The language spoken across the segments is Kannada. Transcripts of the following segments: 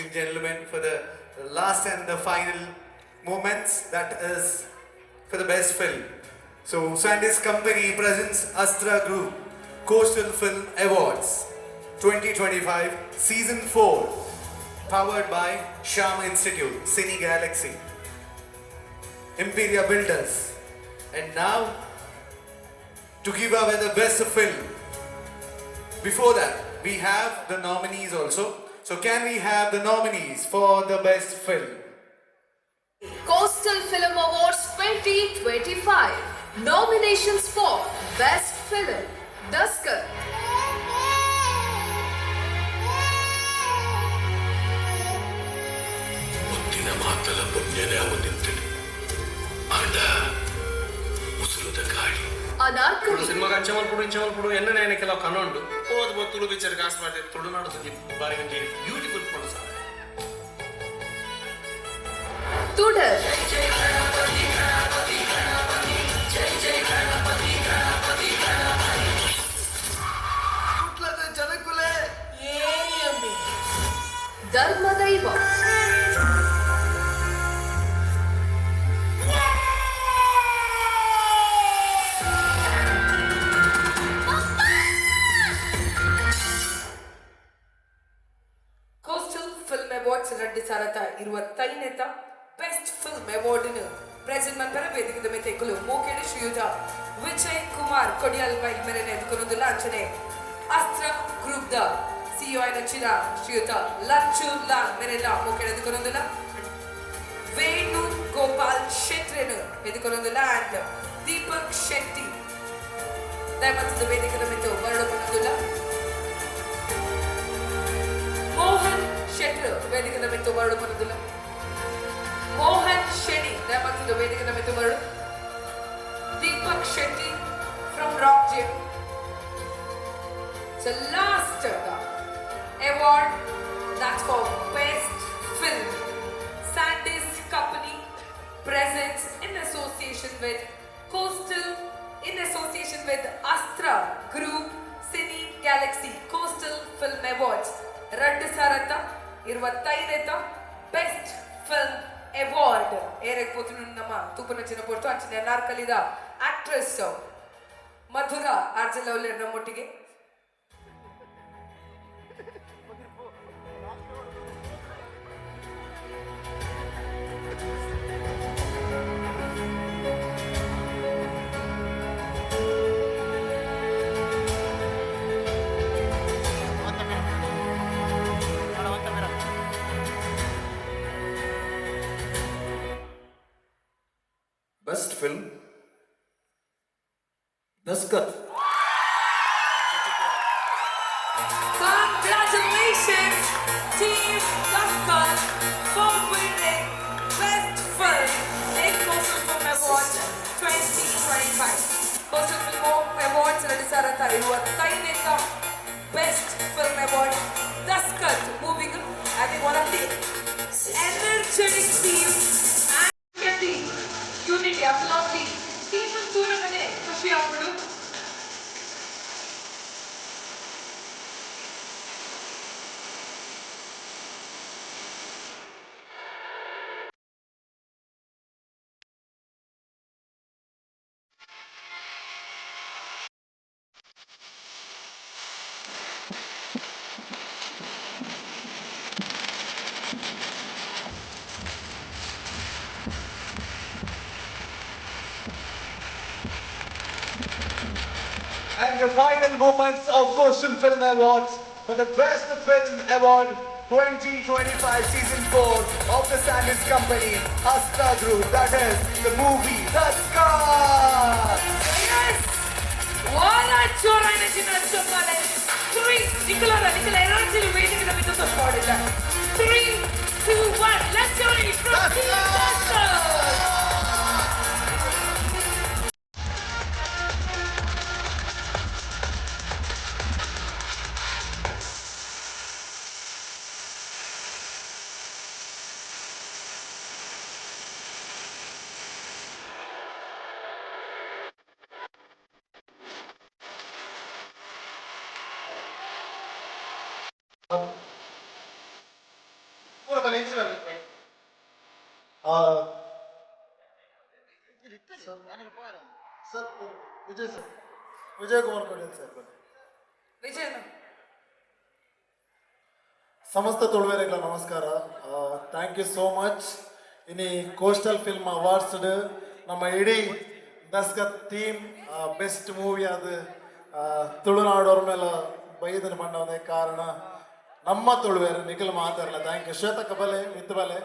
and gentlemen, for the last and the final moments, that is for the best film. So, Sandy's company presents Astra Group Coastal Film Awards 2025 Season 4, powered by Sham Institute, Cine Galaxy, Imperial Builders. And now, to give away the best film, before that, we have the nominees also. So can we have the nominees for the best film? Coastal Film Awards 2025. Nominations for Best Film: Daskath, ಮುತ್ತಿನ ಮಾತಲ ಪುಣ್ಯನೇ ಅವನಿಂತಲಿ ಆಂಡ ಮುಸುಲದ ಗಾಳಿ Anarkali, ಸಿನಿಮಾಗೆ ಅಂಚಮಲ್ಪುಡು ಎನ್ನ ಕೆಲವು ಕನ್ನೊಂಡು ಹೋದ ತುಳು ಪಿಕ್ಚರ್ ಕಾಸು ಮಾಡಿದೆ ತುಳುನಾಡು ಬಾರಿ ಒಂಜಿ ಬ್ಯೂಟಿಫುಲ್ ಪೊಂಡು ಸಾರ್ Tudar, ಜನಕ್ಕುಲೆ Dharmadaiva, Coastal film Awards 2025 best film award present ಮನ್ಪರ ವೇದಿಕದ ಮೆತೆಕುಲು ಮೋಕೆಡೆ ಶ್ರೀಯುತ ವಿಜಯ್ ಕುಮಾರ್ ಕೊಡಿಯಲ್ ಬೈ ಮೇರೆನೆ ಎದುಕೊನೊಂದು ಲಾಂಛನೆ ಅಸ್ತ್ರ ಗ್ರೂಪ್ ದ ಸಿಇಒ ನಚ್ಚಿನ ಶ್ರೀಯುತ ಲಂಚು ಲಾಲ್ ಮೇರೆಲ್ಲ ಮೋಕೆಡೆ ಎದುಕೊನೊಂದುಲ ವೇಣು ಗೋಪಾಲ್ ಶೆಟ್ರೆನು ಎದುಕೊನೊಂದುಲ ಅಂಡ್ ದೀಪಕ್ ಶೆಟ್ಟಿ ದಯಮತ್ತದ ವೇದಿಕದ ಮೆತೆ ಬರಡೊಂದುಲ ಮೋಹನ್ ಶೆಟ್ರು ವೇದಿಕದ ಮೆತ್ತು ಬರಡು ಬರುದಿಲ್ಲ ಮೋಹನ್ ಶೆಣಿ ದಯಮತ್ತದ ವೇದಿಕದ ಮೆತ್ತು ಬರಡು Deepak Shetty from rock gym. So last award, that's for best film. Sandy's company presents in association with Coastal, in association with Astra Group, Cine Galaxy Coastal Film Awards 2025 best film award ಏರಕ್ಕೋತು ನಮ್ಮ ತೂಪನ ಚಿನ್ನ ಪೊರ್ತು ಅಂಚಿನ ನಾರ್ಕಲಿದ ಆಕ್ಟ್ರೆಸ್ ಮಧುರ ಆರ್ಜಲೌಲೆ ನಮ್ಮೊಟ್ಟಿಗೆ Best film, Daskath. Congratulations, Team Daskath, for winning Best Film in Coastal Film Awards 2025. Coastal Film Awards 2025 Best Film Award Daskath, moving having one of the energetic teams and the unity of lovely team and Suragane Khushi Apudu. And the final moments of Coastal Film Awards for the Best Film Award 2025 Season 4 of the Sandy's company, Astra Group. That is the movie Daskath. Yes! Wala chorana china chokale. 3 Nicola energy waiting in the middle of the 3, 2, 1. Let's go in from Team Daskath. Sir Vijay sir Vijay Kumar Kodial sir ಬನ್ನಿ. ವಿಜಯನ ಸಮಸ್ತ ತುಳುವೆರೆಗಳ ನಮಸ್ಕಾರ. Thank you so much. ಇನಿ ಕೋಸ್ಟಲ್ ಫಿಲ್ಮ್ ಅವಾರ್ಡ್ಸ್ ನಮ್ಮ ಇಡೀ ದಸ್ಕತ್ ಟೀಮ್ ಬೆಸ್ಟ್ ಮೂವಿ ಅದು ತುಳುನಾಡೋರ ಮೇಲೆ ಬೈದನ ಬಂಡವೇ ಕಾರಣ ನಮ್ಮ ತುಳುವೆರು ನಿಖಿಲ್ ಮಾತಾಡಲ್ಲ. Thank you. ಶ್ವೇತಕ್ಕ ಬಲೆ ಮಿತ್ ಬಲೆ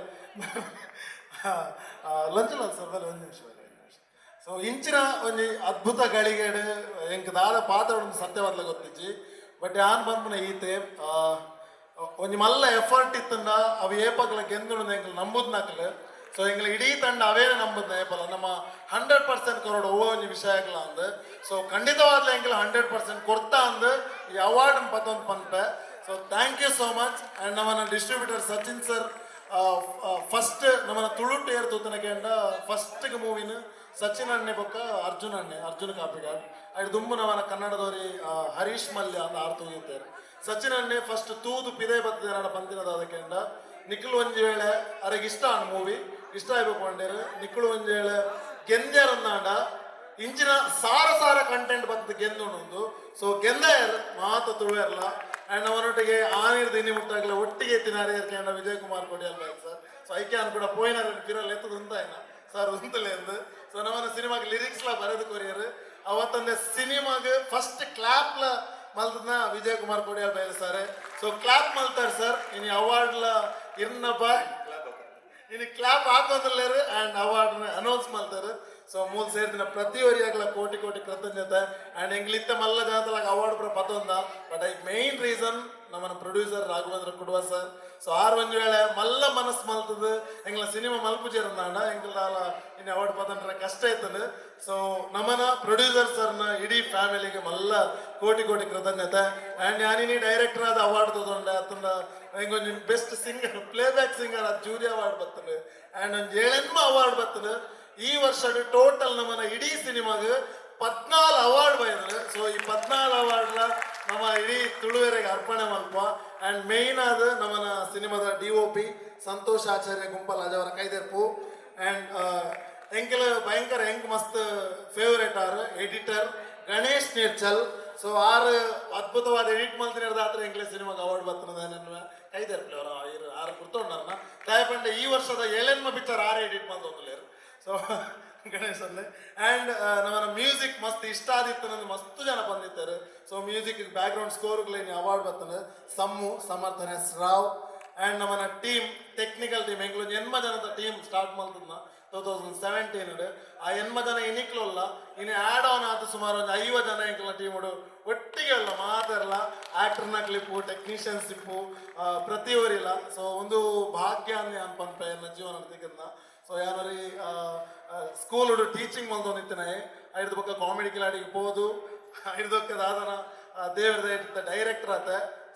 ಲಂಚಲ ಸರ್ ಬಲೆ ಒಂದು ನಿಮಿಷ. ಸೊ ಇಂಚಿನ ಒಂದು ಅದ್ಭುತ ಗಳಿಗೆಡು ಎಂಕ್ ದಾದ ಪಾತ್ರ ಒಂದು ಸತ್ಯವಾದ್ಲ ಗೊತ್ತಿಜ್ಜಿ. ಬಟ್ ಯಾನ್ ಬಂದ್ಮನ ಈತೆ ಒಂಜಿ ಮಲ್ಲ ಎಫರ್ಟ್ ಇತ್ತಂಡ ಅವು ಏಪಗಳ ಗೆಂದು ಎಂಗ್ಲು ನಂಬುದ್ ನಕ್ಲು. ಸೊ ಎಂಗ್ಲ ಇಡೀ ತಂಡ ಅವೇನೇ ನಂಬುದ್ ಏಪಲ ನಮ್ಮ 100% ಕೊರೋಡು ಓ ಒಂಜಿ ವಿಷಯಗಳ ಅಂದು. ಸೊ ಖಂಡಿತವಾದ್ಲ ಎಂಗ್ಲ 100% ಕೊಡ್ತಾ ಅಂದು ಈ ಅವಾರ್ಡ್ ಪತ್ತೊಂದು ಪಂಪೆ. So thank you so much. And ನಮ್ಮನ್ನ ಡಿಸ್ಟ್ರಿಬ್ಯೂಟರ್ ಸಚಿನ್ ಸರ್ ಫಸ್ಟ್ ನಮ್ಮನ್ನ ತುಳುಟ್ಟು ಏರ್ತುತ್ತನಕ್ಕೆ ಫಸ್ಟ್ಗೆ ಮೂವಿನ ಸಚಿನ್ ಅಣ್ಣೆ ಬೊಕ್ಕ ಅರ್ಜುನ್ ಕಾಪಿಗಾಡ್ ಅಯ್ದು ದುಮ್ಮು ನವನ ಕನ್ನಡದವರಿ ಹರೀಶ್ ಮಲ್ಯ ಅಂತ ಆರು ತೂಗಿದ್ದಾರೆ. ಸಚಿನ್ ಅಣ್ಣೆ ಫಸ್ಟ್ ತೂದು ಪಿದೆ ಬರ್ತದೆ ನನ್ನ ಪಂತಿನದ ಅದಕ್ಕೆ ನಿಖಿಲ್ ಒಂಜಿ ವೇಳೆ ಅರೆಗೆ ಇಷ್ಟ ಅಣ್ಣ ಮೂವಿ ಇಷ್ಟ ಆಗ್ಬೇಕೊಂಡೇರು. ನಿಖಿಲ್ ಒಂಜಿ ವೇಳೆ ಗೆಂದ್ಯಾರನ್ನಾಂಡ ಇಂಚಿನ ಸಾರ ಕಂಟೆಂಟ್ ಬರ್ತದೆ ಗೆಂದು. ಸೊ ಗೆಂದಾಯರ್ ಮಾತ ತುಳುವೆರ್ಲ ಆ್ಯಂಡ್ ಅವನೊಟ್ಟಿಗೆ ಆನಿರ್ದು ಇನ್ನಿ ಮುಟ್ಟಾಗಲ ಒಟ್ಟಿಗೆ ತಿನ್ನಾರೇರ್ಕೆಂಡ Vijay Kumar Kodialbail sir. So ಐಕೆ ಅನ್ ಕೂಡ ಪೋಯಿನಾರ ಕಿರಲ್ ಎತ್ತದ ಉಂತಾಯ್ನ ಸರ್ ಉಂತಲೇ ಅಂದು. ಸೊ ನಮ್ಮನ್ನ ಸಿನಿಮಾಗೆ ಲಿರಿಕ್ಸ್ಲ ಬರೆದು ಕೊರಿಯರು ಅವತ್ತಂದೆ ಸಿನಿಮಾಗೆ ಫಸ್ಟ್ ಕ್ಲಾಪ್ಲ ಮಲ್ತದ್ನ Vijay Kumar Kodialbail sir. So clap ಮಲ್ತಾರೆ ಸರ್. ಇನ್ನು ಅವಾರ್ಡ್ಲ ಇರ್ನ ಬಾಯ್ ಇನ್ನು ಕ್ಲಾಪ್ ಹಾಕೋದ್ರಲ್ಲೇರು ಆ್ಯಂಡ್ ಅವಾರ್ಡ್ನ ಅನೌನ್ಸ್ ಮಾಡ್ತಾರೆ. ಸೊ ಮೂಲ ಸೇರ್ತಿನ ಪ್ರತಿಯೊರಿಯಾಗಲ ಕೋಟಿ ಕೃತಜ್ಞತೆ ಆ್ಯಂಡ್ ಎಂಗ್ಲಿತ್ತ ಮಲ್ಲ ಜನತಲಾಗ ಅವಾರ್ಡ್ ಪುರ ಪತ್ತೊಂದ. ಬಟ್ ಐ ಮೇನ್ ರೀಸನ್ ನಮ್ಮನ್ನ ಪ್ರೊಡ್ಯೂಸರ್ ರಾಘವೇಂದ್ರ ಕುಡುವ ಸರ್. ಸೊ ಆರು ಒಂದು ವೇಳೆ ಮಲ್ಲ ಮನಸ್ಸು ಮಲ್ತದ್ದು ಎಂಗ್ಲ ಸಿನಿಮಾ ಮಲ್ಪುಜೇರಂದಾಂಡ ಎಂಗ್ಲ ಇನ್ನು ಅವಾರ್ಡ್ ಪತ್ತಂಡ್ರ ಕಷ್ಟ ಆಯ್ತಂದು. ಸೊ ನಮ್ಮನ ಪ್ರೊಡ್ಯೂಸರ್ ಸರ್ನ ಇಡೀ ಫ್ಯಾಮಿಲಿಗೆ ಮಲ್ಲ ಕೋಟಿ ಕೃತಜ್ಞತೆ. ಆ್ಯಂಡ್ ಯಾನಿನಿ ಡೈರೆಕ್ಟರ್ ಆದ ಅವಾರ್ಡ್ ತಗೊಂಡೆ ಅತ್ತಂದ ಹೆಂಗೊಂದು ಬೆಸ್ಟ್ ಸಿಂಗರ್ ಪ್ಲೇಬ್ಯಾಕ್ ಸಿಂಗರ್ ಅದು ಜೂರಿ ಅವಾರ್ಡ್ ಬರ್ತದೆ ಆ್ಯಂಡ್ ಒಂದು 7 ಅವಾರ್ಡ್ ಬರ್ತದೆ. ಈ ವರ್ಷ ಟೋಟಲ್ ನಮ್ಮನ್ನ ಇಡೀ ಸಿನಿಮಾಗೆ 14 ಅವಾರ್ಡ್ ಬೈದ್ರೆ. ಸೊ ಈ 14 ಅವಾರ್ಡ್ಲ ನಮ್ಮ ಇಡೀ ತುಳುವೆರೆಗೆ ಅರ್ಪಣೆ ಮಲ್ಪ. ಆ್ಯಂಡ್ ಮೇಯ್ನ್ ಆದ ನಮ್ಮನ ಸಿನಿಮಾದ DOP ಸಂತೋಷ್ ಆಚಾರ್ಯ ಗುಂಪಲ್ ಅಜವರ ಕೈದೆರ್ಪು. ಆ್ಯಂಡ್ ಎಂಕೆಲ ಭಯಂಕರ ಎಂಕ್ ಮಸ್ತ್ ಫೇವ್ರೇಟ್ ಆರ್ ಎಡಿಟರ್ ಗಣೇಶ್ ನಿರ್ಚಲ್. ಸೊ ಆರು ಅದ್ಭುತವಾದ ಎಡಿಟ್ ಮಲ್ತಿನ ಆತ್ರ ಎಂಕ್ಲೆ ಸಿನಿಮಾಗೆ ಅವಾರ್ಡ್ ಬರ್ತದೆ ನನ್ನ ಕೈದೆರ್ಪಲಿ ಅವರ ಆರು ಗುರ್ತೊಂಡರ್ನ ದಯಪಂಡ ಈ ವರ್ಷದ 7 ಪಿಕ್ಚರ್ 6 ಎಡಿಟ್ ಮಲ್ತೊಂದುಲೇರು. ಸೊ ಗಣೇಶ್ ಅಲ್ಲೇ ಆ್ಯಂಡ್ ನಮ್ಮನ್ನ ಮ್ಯೂಸಿಕ್ ಮಸ್ತ್ ಇಷ್ಟ ಆದಿತ್ತು ನಂದು ಮಸ್ತ್ ಜನ ಬಂದಿದ್ದಾರೆ. ಸೊ ಮ್ಯೂಸಿಕ್ ಬ್ಯಾಕ್ಗ್ರೌಂಡ್ ಸ್ಕೋರ್ಗಳೇನು ಅವಾರ್ಡ್ ಬರ್ತದೆ ಸಮ್ಮು ಸಮರ್ಥನೆ ರಾವ್. ಆ್ಯಂಡ್ ನಮ್ಮನ್ನ ಟೀಮ್ ಟೆಕ್ನಿಕಲ್ ಟೀಮ್ ಎಂಗ್ಲೂ 8 ಜನದ ಟೀಮ್ ಸ್ಟಾರ್ಟ್ ಮಾಡ್ತದ 2017 ಆ 8 ಜನ ಎನಿಕ್ಲಲ್ಲ ಇನ್ನು ಆ್ಯಡ್ ಆನ್ ಆದ ಸುಮಾರು ಒಂದು 50 ಜನ ಎಂಕ್ಲ ಟೀಮುಡು ಒಟ್ಟಿಗೆ ಅಲ್ಲ ಮಾತಾಡಲ್ಲ ಆ್ಯಕ್ಟರ್ನ ಕ್ಲಿಪ್ಪು ಟೆಕ್ನಿಷಿಯನ್ಸ್ ಇಪ್ಪು ಪ್ರತಿಯೊರಿಲ್ಲ. ಸೊ ಒಂದು ಭಾಗ್ಯ ಅಂದೆ ಅನ್ಪಂಪ ನನ್ನ ಜೀವನ ತೆಗೆದ್ನ. ಸೊ ಯಾರಿ ಸ್ಕೂಲ್ ಟೀಚಿಂಗ್ ಮಲ್ದೊಂದಿತ್ತನೆ ಐದು ಬೊಕ್ಕ ಕಾಮಿಡಿ ಕಿಲಾಡಿಗೆ ಹೋದು ಐದು ಬೊಕ್ಕದ ಆದನ ದೇವ್ರದ ಡೈರೆಕ್ಟರ್ ಆತ.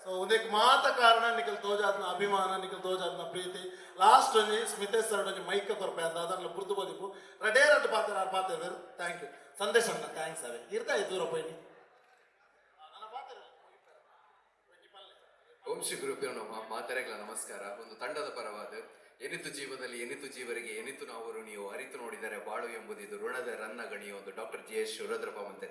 ಸೊ ಉದಕ್ಕೆ ಮಾತ ಕಾರಣ ನಿಖಲ್ ತೋಜಾದ್ನ ಅಭಿಮಾನ ನಿಖಲ್ ತೋಜಾದ್ನ ಪ್ರೀತಿ ಲಾಸ್ಟ್ ಒಂಜಿ ಸ್ಮಿತೇಶ್ ಸರ್ ಒಂಜಿ ಮೈಕ ಕೊರಪೆ ಅಂತ ಅದನ್ನ ಬುರ್ದು ಬೋದಿಪ್ಪು ರಡೇರಡ್ ಪಾತ್ರ. ಥ್ಯಾಂಕ್ ಯು ಸಂದೇಶ್ ಅಣ್ಣ ಥ್ಯಾಂಕ್ಸ್ ಅವೇ ಇರ್ತಾ ದೂರ ಪೋಯ್ನಿ ಓಂ ಶ್ರೀ ಗುರುಭ್ಯೋ ನಮಃ. ಮಾತರೆಗಳ ನಮಸ್ಕಾರ. ಒಂದು ತಂಡದ ಪರವಾದ ಎನಿತು ಜೀವದಲ್ಲಿ ಎನಿತು ಜೀವರಿಗೆ ಎನಿತು ನಾವು ಋಣಿಯೋ ಅರಿತು ನೋಡಿದರೆ ಬಾಳು ಎಂಬುದಿದು ಋಣದ ರನ್ನ ಗಣಿಯೋ ಒಂದು ಡಾಕ್ಟರ್ GS ಶಿವರುದ್ರಪ್ಪ ಮಂತೆ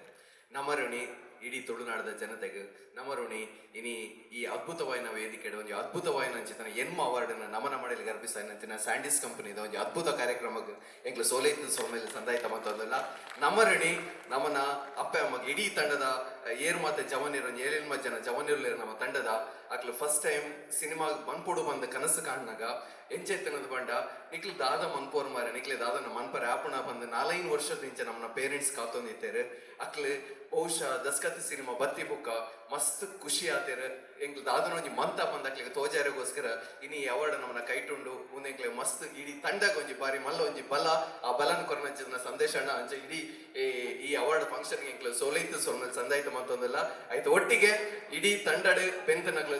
ನಮ್ಮ ಋಣಿ ಇಡೀ ತುಳುನಾಡದ ಜನತೆಗೆ ನಮ್ಮ ಋಣಿ ಇನಿ ಈ ಅದ್ಭುತವಾಯಿನ ವೇದಿಕೆ ಒಂದು ಅದ್ಭುತವಾಯಿನ ಅಂಚಿತನ ಎನ್ಮ ಅವಾರ್ಡ್ನ ನಮನ ಮಾಡಲಿಗೆ ಅರ್ಪಿಸ್ತಾಯಿನ ಸ್ಯಾಂಡಿಸ್ ಕಂಪನಿದ ಒಂದು ಅದ್ಭುತ ಕಾರ್ಯಕ್ರಮಕ್ಕೆ ಎಂಗ್ಲು ಸೋಲೈತ ಸೋಮೇಲೆ ಸಂದಾಯಿತ ಮತ್ತೊಂದಲ್ಲ ನಮ್ಮ ಋಣಿ ನಮ್ಮನ ಅಪ್ಪ ಅಮ್ಮಗೆ ಇಡೀ ತಂಡದ ಏರ್ ಮಾತೆ ಜವನಿರೋ 7 ಜನ ಜವನಿರ್ಲಿರ ನಮ್ಮ ತಂಡದ ಅಕ್ಲು ಫಸ್ಟ್ ಟೈಮ್ ಸಿನಿಮಾ ಮನ್ಪೊಡು ಬಂದ ಕನಸು ಕಾಣನಾಗ ಎಂಚೆತ್ತನದು ಬಂಡ ನಿಕ್ಲು ದಾದ ಮನ್ಪೋರ್ ಮಾರ ನಿಕ್ಲೆ ದಾದನ ಮನ್ಪರ ಆಪುಣ ಬಂದು 4 ವರ್ಷದ ಇಂಚೆ ನಮ್ಮನ್ನ ಪೇರೆಂಟ್ಸ್ ಕಾತೊಂದಿತ್ತೇರು ಅಕ್ಲು ಬಹುಶಃ ದಸ್ಕತ್ ಸಿನಿಮಾ ಬತ್ತಿ ಬುಕ್ಕ ಮಸ್ತ್ ಖುಷಿ ಆತೇರು ಎಂಗ್ಲು ದಾದನ ಒಂಜಿ ಮಂತ ಬಂದಕ್ಲಿಗೆ ತೋಜಾರಿಗೋಸ್ಕರ ಇನ್ನು ಈ ಅವಾರ್ಡ್ ನಮ್ಮನ್ನ ಕೈಟುಂಡು ಮುಂದೆಂಕ್ಲೆ ಮಸ್ತ್ ಇಡೀ ತಂಡಗ ಒಂಜಿ ಬಾರಿ ಮಲ್ಲ ಒಂಜಿ ಬಲ ಆ ಬಲನ್ ಕೊರನಂಚಿನ ಸಂದೇಶ ಅಣ್ಣ ಅಂಚೆ ಇಡೀ ಈ ಅವಾರ್ಡ್ ಫಂಕ್ಷನ್ ಎಂಕ್ಲು ಸೋಲೈತು ಸೋಮೇಲೆ ಸಂದಾಯಿತ ಮತ್ತೊಂದಲ್ಲ ಆಯ್ತು ಒಟ್ಟಿಗೆ ಇಡೀ ತಂಡಡ್ ಬೆಂತನಕ್ಲು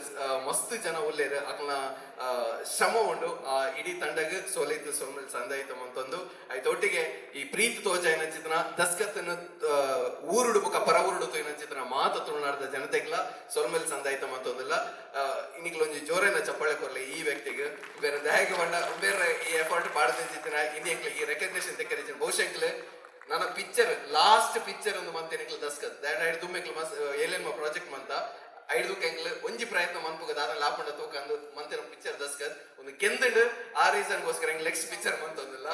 ಮಸ್ತ್ ಜನ ಉಲ್ಲೇರು ಅಕ್ಲ ಶ್ರಮ ಉಂಡು ಆ ಇಡೀ ತಂಡಗ ಸೋಲೈತು ಸೋಮೇಲೆ ಸಂದಾಯಿತ ಮತ್ತೊಂದು ಆಯ್ತು ಒಟ್ಟಿಗೆ ಈ ಪ್ರೀತಿ ತೋಜ ಏನಂಚಿತನ ದಸ್ಕತ್ತನ್ನು ಊರುಡು ಬುಕ್ಕ ಪರ ಊರುಡು ಏನಂಚಿತನ ಮಾತ ತುಳುನಾಡದ ಜನತೆಗ್ಲ ಸೋಲ್ಮೇಲೆ ಸಂದಾಯಿತ ಮತ್ತೊಂದಿಲ್ಲ ಇನ್ನಿಕ್ಲೊಂಜಿ ಜೋರೇನ ಚಪ್ಪಾಳೆ ಕೊರ್ಲಿ ಈ ವ್ಯಕ್ತಿಗೆ ಬೇರೆ ದಯಾಗ ಬಂಡ ಬೇರೆ ಈ ಎಫರ್ಟ್ ಪಾಡ್ದಿನ ಇನ್ನಿಕ್ಲೆ ಈ ರೆಕಗ್ನೇಷನ್ ತೆಕ್ಕರಿಚಿನ ಬಹುಶಃ ನನ್ನ ಪಿಕ್ಚರ್ ಲಾಸ್ಟ್ ಪಿಕ್ಚರ್ ಒಂದು ಮಂತೆ ನಿಕ್ಲ ದಸ್ಕತ್ ದಾಂಡ ಐದು ದುಮ್ಮೆಕ್ಲ ಮಸ್ ಏಲೆನ್ಮ ಪ್ರಾಜೆಕ್ಟ್ ಮಂತ ಐದು ಕೆಂಕ್ಲ ಒಂಜಿ ಪ್ರಯತ್ನ ಮನ್ಪುಗ ದಾದ ಲಾಪಂಡ ತೂಕಂದು ಮಂತಿನ ಪಿಕ್ಚರ್ ದಸ್ಕತ್ ಒಂದು ಕೆಂದಂಡು ಆ ರೀಸನ್ಗೋಸ್ಕರ ಹಿಂಗೆ ನೆಕ್ಸ್ಟ್ ಪಿಕ್ಚರ್ ಮಂತೊಂದಿಲ್ಲ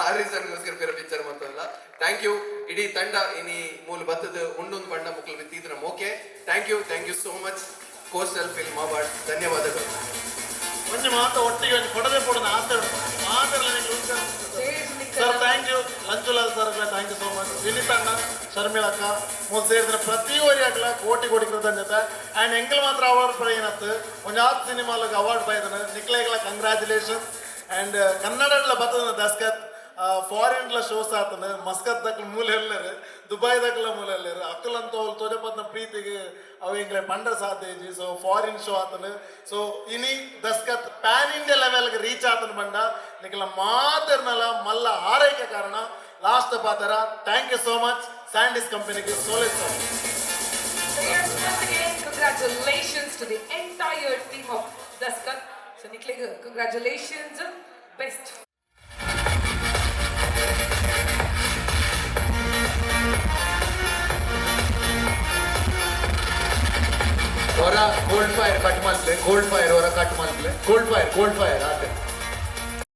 ಆ ರೀಸನ್ಗೋಸ್ಕರ ಬೇರೆ ಪಿಕ್ಚರ್ ಮಂತೊಂದಿಲ್ಲ ಥ್ಯಾಂಕ್ ಯು ಇಡೀ ತಂಡ ಇನಿ ಮೂಲ ಬತ್ತದ ಉಂಡೊಂದು ಬಣ್ಣ ಮುಕ್ಳು ಬಿತ್ತಿದ್ರ ಮೋಕೆ thank you so much coastal film award ಧನ್ಯವಾದಗಳು ಒಂಜಿ ಮಾತ ಒಟ್ಟಿಗೆ ಒಂದು ಕೊಡದೆ ಕೊಡೋದು sir thank you Lanchulal sir thank you so much Vineeth ಅಣ್ಣ ಶರ್ಮಿಳಕ್ಕ ಮೂರು ಸೇರಿದ್ರೆ ಪ್ರತಿ ಓರಿಯಾಗಲ ಕೋಟಿ ಕೃತಜ್ಞತೆ ಆ್ಯಂಡ್ ಎಂಕಲ್ ಮಾತ್ರ ಅವಾರ್ಡ್ ಪಡೆಯಿನತ್ತು ಒಂದು 10 ಸಿನಿಮಾಲಿಗೆ ಅವಾರ್ಡ್ ಪಡೆದನು ನಿಕ್ಲೆಗಳ ಕಂಗ್ರ್ಯಾಚುಲೇಷನ್ಸ್ ಆ್ಯಂಡ್ ಕನ್ನಡಗಳ ಬರ್ತದ ದಸ್ಕತ್ ಫಾರಿನ್ಲ ಶೋಸ್ ಆತನ ಮಸ್ಕತ್ ದಕ್ಲ ಮೂಲ ಎಲ್ಲರು ದುಬೈ ದಕ್ಲ ಮೂಲ ಎಲ್ಲರು ಅಕ್ಕಲಂತ ಅವ್ರು ತೋಜಪತ್ನ ಪ್ರೀತಿಗೆ ಅವು ಹಿಂಗೆ ಪಂಡ ಸಾಧ್ಯಜಿ ಸೊ ಫಾರಿನ್ ಶೋ ಆತನು ಸೊ ಇನಿ ದಸ್ಕತ್ ಪ್ಯಾನ್ ಇಂಡಿಯಾ ಲೆವೆಲ್ಗೆ ರೀಚ್ ಆತನ ಬಂಡ ನಿಕ್ಲ ಮಾತಿರ್ನಲ್ಲ ಮಲ್ಲ ಆರೈಕೆ ಕಾರಣ ಲಾಸ್ಟ್ ಪಾತ್ರ ಥ್ಯಾಂಕ್ ಯು ಸೋ ಮಚ್ ಸ್ಯಾಂಡಿಸ್ ಕಂಪನಿಗೆ Solis So yes, once again, congratulations to the entire team of Daskath. So Niklega, congratulations, best. Cold fire cut ಮಾಡ್ಲೆ ಕೋಲ್ಡ್ ಫೈರ್ ಕಟ್ ಮಾಡ್ಲೆ ಕೋಲ್ಡ್ ಫೈರ್ ಆತ